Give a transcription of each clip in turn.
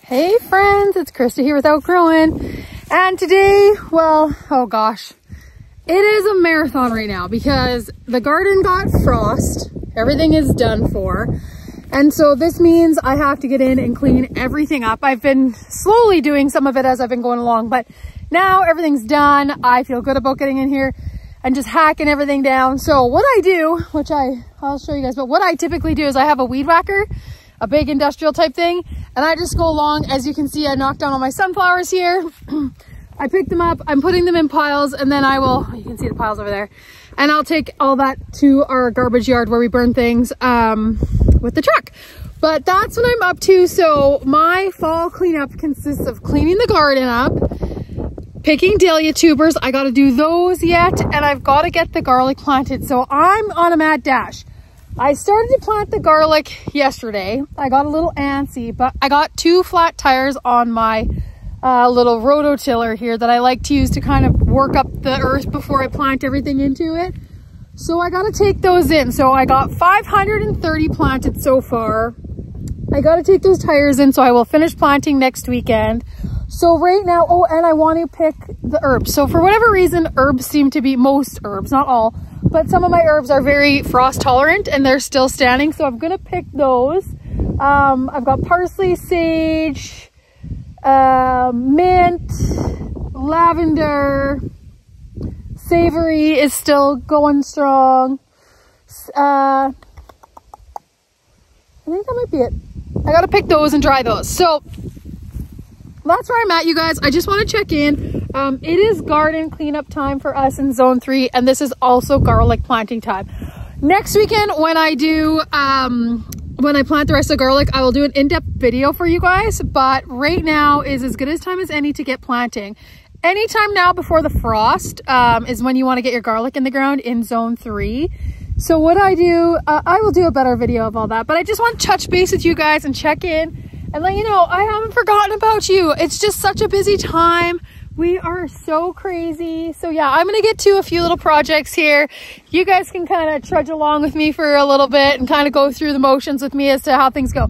Hey friends, it's Krista here with Outgrowing, and today, well, oh gosh, it is a marathon right now because the garden got frost, everything is done for, and so this means I have to get in and clean everything up. I've been slowly doing some of it as I've been going along, but now everything's done. I feel good about getting in here and just hacking everything down. So what I do, which I'll show you guys, but what I typically do is I have a weed whacker, a big industrial type thing, and I just go along. As you can see, I knocked down all my sunflowers here. I pick them up, I'm putting them in piles, and then you can see the piles over there, and I'll take all that to our garbage yard where we burn things with the truck. But that's what I'm up to. So my fall cleanup consists of cleaning the garden up, picking dahlia tubers. I got to do those yet, and I've got to get the garlic planted. So I'm on a mad dash. I started to plant the garlic yesterday. I got a little antsy, but I got 2 flat tires on my little rototiller here that I like to use to kind of work up the earth before I plant everything into it. So I got to take those in. So I got 530 planted so far. I got to take those tires in, so I will finish planting next weekend. So right now, oh, and I want to pick the herbs. So for whatever reason, herbs seem to be, most herbs, not all, but some of my herbs are very frost tolerant and they're still standing. So I'm going to pick those. I've got parsley, sage, mint, lavender, savory is still going strong. I think that might be it. I got to pick those and dry those. So that's where I'm at, you guys. I just want to check in. It is garden cleanup time for us in zone 3, and this is also garlic planting time. Next weekend when I do when I plant the rest of the garlic, I will do an in-depth video for you guys, but right now is as good as time as any to get planting. Anytime now before the frost is when you want to get your garlic in the ground in zone 3. So what I do, I will do a better video of all that, but I just want to touch base with you guys and check in and let you know I haven't forgotten about you. It's just such a busy time. We are so crazy. So yeah, I'm gonna get to a few little projects here. You guys can kind of trudge along with me for a little bit and kind of go through the motions with me as to how things go.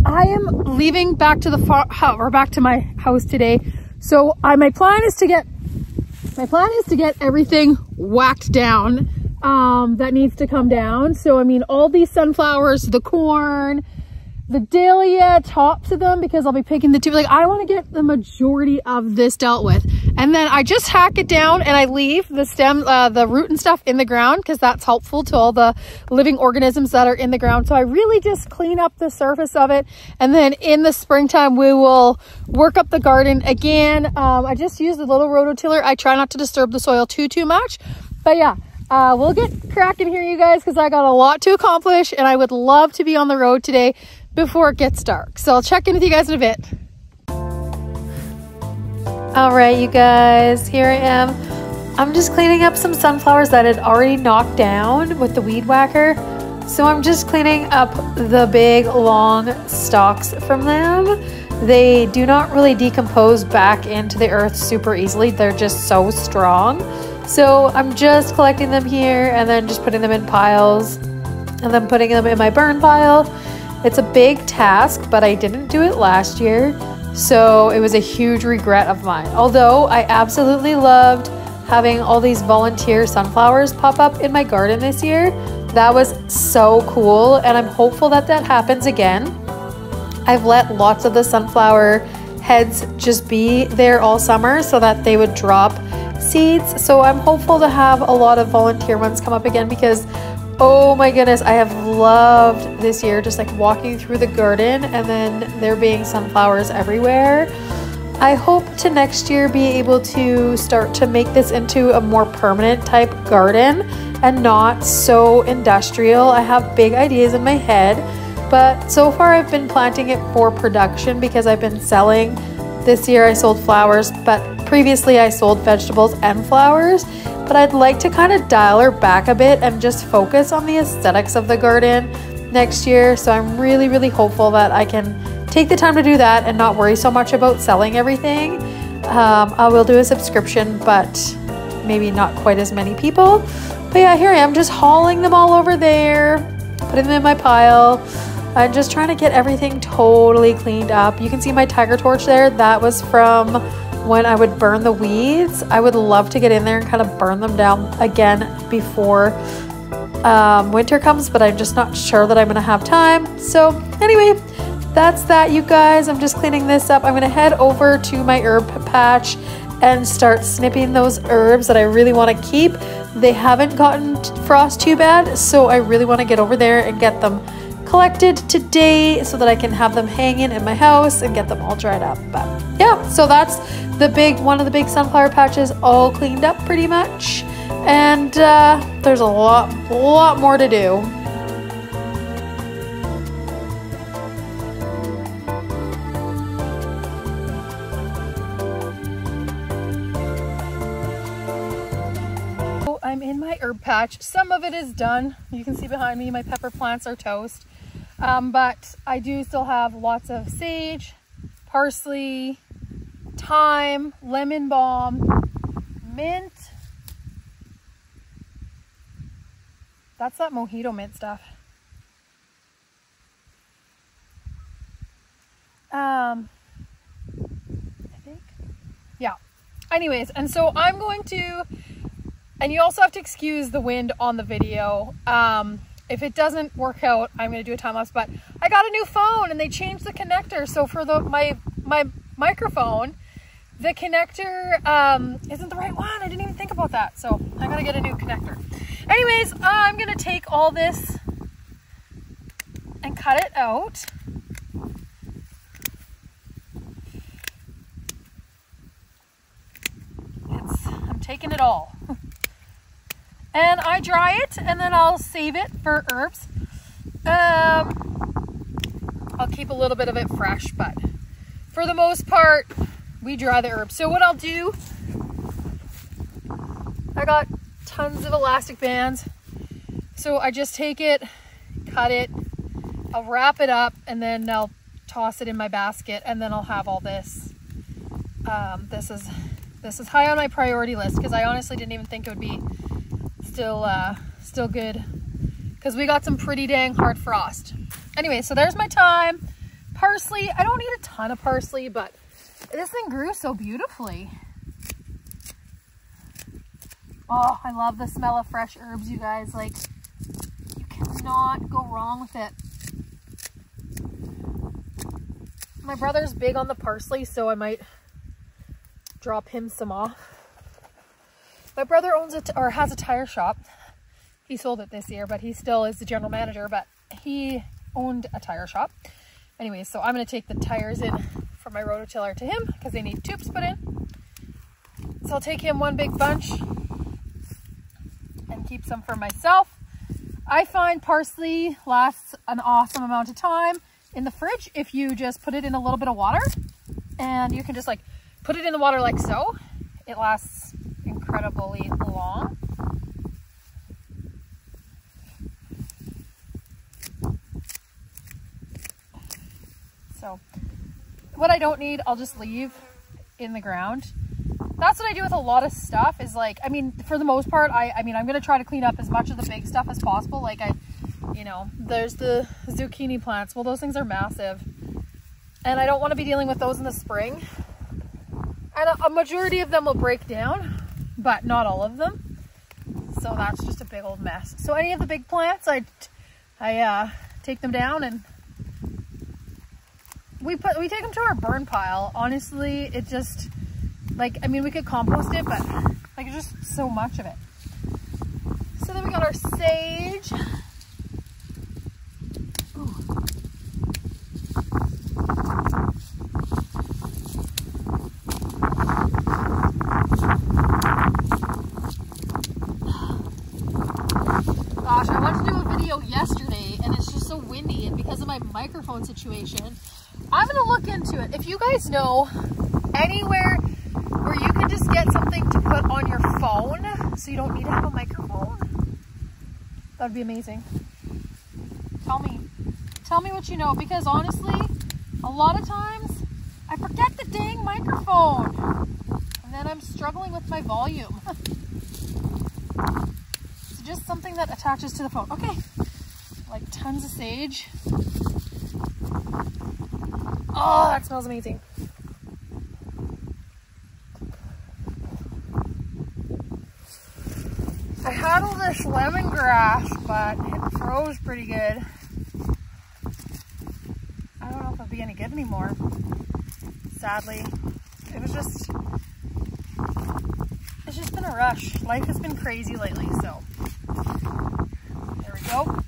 I am leaving back to back to my house today. So my plan is to get everything whacked down that needs to come down. So I mean, all these sunflowers, the corn, the dahlia, tops of them, because I'll be picking the tube. Like, I want to get the majority of this dealt with, and then I just hack it down and I leave the stem, the root and stuff in the ground, because that's helpful to all the living organisms that are in the ground. So I really just clean up the surface of it, and then in the springtime we will work up the garden again. I just use the little rototiller. I try not to disturb the soil too much, but yeah. We'll get cracking here, you guys, because I got a lot to accomplish and I would love to be on the road today before it gets dark. So I'll check in with you guys in a bit. All right, you guys, here I am. I'm just cleaning up some sunflowers that had already knocked down with the weed whacker. So I'm just cleaning up the big long stalks from them. They do not really decompose back into the earth super easily. They're just so strong. So I'm just collecting them here and then just putting them in piles and then putting them in my burn pile. It's a big task, but I didn't do it last year, so it was a huge regret of mine. Although I absolutely loved having all these volunteer sunflowers pop up in my garden this year. That was so cool, and I'm hopeful that that happens again. I've let lots of the sunflower heads just be there all summer so that they would drop seeds. So I'm hopeful to have a lot of volunteer ones come up again, because oh my goodness, I have loved this year just like walking through the garden and then there being sunflowers everywhere. I hope to next year be able to start to make this into a more permanent type garden and not so industrial. I have big ideas in my head, but so far I've been planting it for production because I've been selling. This year I sold flowers, but previously I sold vegetables and flowers. But I'd like to kind of dial her back a bit and just focus on the aesthetics of the garden next year. So I'm really hopeful that I can take the time to do that and not worry so much about selling everything. I will do a subscription, but maybe not quite as many people. But yeah, here I am just hauling them all over there, putting them in my pile. I'm just trying to get everything totally cleaned up. You can see my tiger torch there. That was from when I would burn the weeds. I would love to get in there and kind of burn them down again before winter comes, but I'm just not sure that I'm gonna have time. So anyway, that's that, you guys. I'm just cleaning this up. I'm gonna head over to my herb patch and start snipping those herbs that I really want to keep. They haven't gotten frost too bad, so I really want to get over there and get them collected today so that I can have them hanging in my house and get them all dried up. But yeah, so that's one of the big sunflower patches all cleaned up pretty much. And there's a lot more to do. I'm in my herb patch. Some of it is done. You can see behind me my pepper plants are toast. But I do still have lots of sage, parsley, thyme, lemon balm, mint. That's that mojito mint stuff. I think. Yeah. Anyways, and so I'm going to, and you also have to excuse the wind on the video. If it doesn't work out, I'm going to do a time lapse, but I got a new phone and they changed the connector. So for my microphone, the connector isn't the right one. I didn't even think about that. So I got to get a new connector. Anyways, I'm going to take all this and cut it out. I'm taking it all. And I dry it and then I'll save it for herbs. I'll keep a little bit of it fresh, but for the most part, we dry the herbs. So what I'll do, I got tons of elastic bands. So I just take it, cut it, I'll wrap it up, and then I'll toss it in my basket, and then I'll have all this. This is high on my priority list because I honestly didn't even think it would be still good because we got some pretty dang hard frost. Anyway, so there's my thyme. Parsley, I don't need a ton of parsley, but this thing grew so beautifully. Oh, I love the smell of fresh herbs, you guys. Like, you cannot go wrong with it. My brother's big on the parsley, so I might drop him some off. My brother owns or has a tire shop. He sold it this year, but he still is the general manager, but he owned a tire shop. Anyway, so I'm going to take the tires in from my rototiller to him because they need tubes put in. So I'll take him one big bunch and keep some for myself. I find parsley lasts an awesome amount of time in the fridge if you just put it in a little bit of water, and you can just like put it in the water like so. It lasts incredibly long. So what I don't need, I'll just leave in the ground. That's what I do with a lot of stuff is like, I mean, for the most part, I mean, I'm going to try to clean up as much of the big stuff as possible. Like you know, there's the zucchini plants. Well, those things are massive and I don't want to be dealing with those in the spring. And a majority of them will break down, but not all of them. So that's just a big old mess. So any of the big plants, I take them down and we take them to our burn pile. Honestly, it just, like, I mean, we could compost it, but like, it's just so much of it. So then we got our sage. Ooh. Gosh, I wanted to do a video yesterday and it's just so windy, and because of my microphone situation, I'm gonna look into it. If you guys know anywhere where you can just get something to put on your phone so you don't need to have a microphone, that would be amazing. Tell me what you know, because honestly, a lot of times I forget the dang microphone and then I'm struggling with my volume. It's just something that attaches to the phone. Okay, like tons of sage. Oh, that smells amazing. I had all this lemongrass, but it froze pretty good. I don't know if it'll be any good anymore. Sadly, it's just been a rush. Life has been crazy lately, so there we go.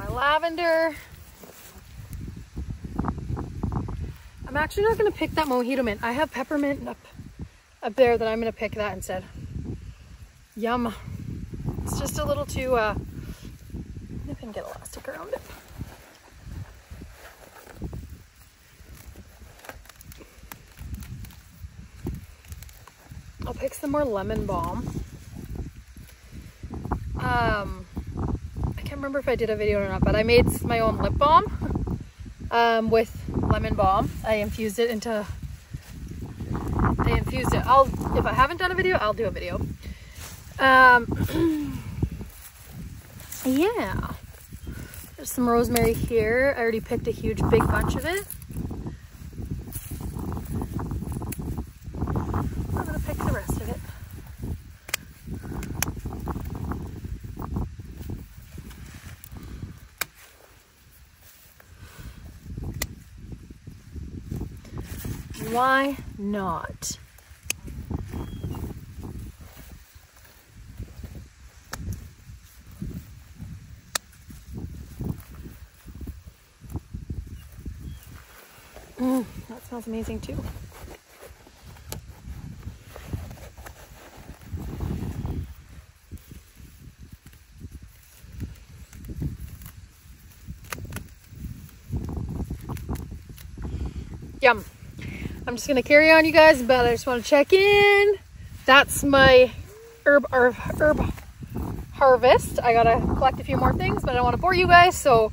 Lavender. I'm actually not going to pick that mojito mint. I have peppermint up there that I'm going to pick that instead. Yum. It's just a little too, I can get elastic around it. I'll pick some more lemon balm. I can't remember if I did a video or not, but I made my own lip balm with lemon balm. I infused it. If I haven't done a video, I'll do a video. Yeah. There's some rosemary here. I already picked a huge big bunch of it. I'm gonna pick the rest of it. Why not? That smells amazing too. Yum. I'm just gonna carry on, you guys, but I just want to check in. That's my herb harvest. I gotta collect a few more things, but I don't want to bore you guys, so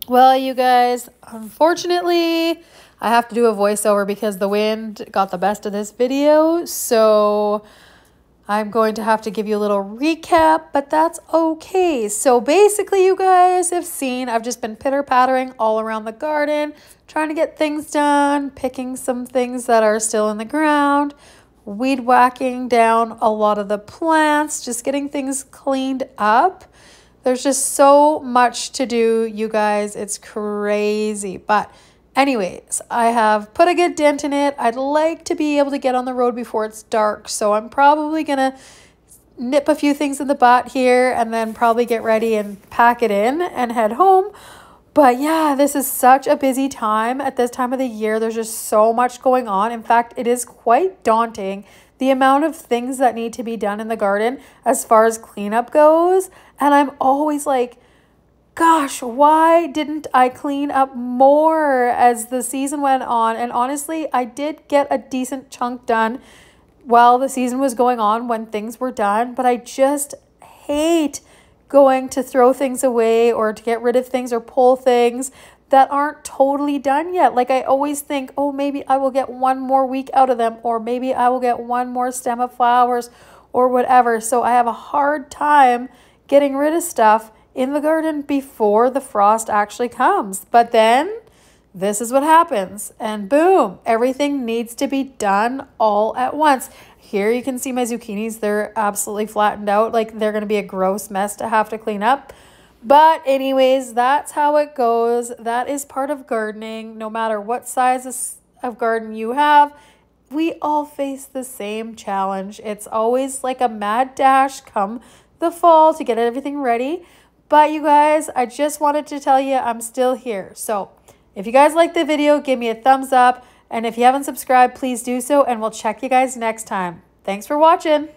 well, you guys, unfortunately, I have to do a voiceover because the wind got the best of this video. So I'm going to have to give you a little recap, but that's okay. So basically, you guys have seen, I've just been pitter-pattering all around the garden, trying to get things done, picking some things that are still in the ground, weed whacking down a lot of the plants, just getting things cleaned up. There's just so much to do, you guys. It's crazy. But anyways, I have put a good dent in it. I'd like to be able to get on the road before it's dark. So I'm probably going to nip a few things in the butt here and then probably get ready and pack it in and head home. But yeah, this is such a busy time. At this time of the year, there's just so much going on. In fact, it is quite daunting, the amount of things that need to be done in the garden as far as cleanup goes. And I'm always like, gosh, why didn't I clean up more as the season went on? And honestly, I did get a decent chunk done while the season was going on when things were done, but I just hate going to throw things away or to get rid of things or pull things that aren't totally done yet. Like I always think, oh, maybe I will get one more week out of them, or maybe I will get one more stem of flowers or whatever. So I have a hard time getting rid of stuff in the garden before the frost actually comes. But then this is what happens, and boom, everything needs to be done all at once. Here you can see my zucchinis. They're absolutely flattened out. Like they're going to be a gross mess to have to clean up. But anyways, that's how it goes. That is part of gardening. No matter what size of garden you have, we all face the same challenge. It's always like a mad dash come the fall to get everything ready. But you guys, I just wanted to tell you I'm still here. So if you guys liked the video, give me a thumbs up. And if you haven't subscribed, please do so. And we'll check you guys next time. Thanks for watching.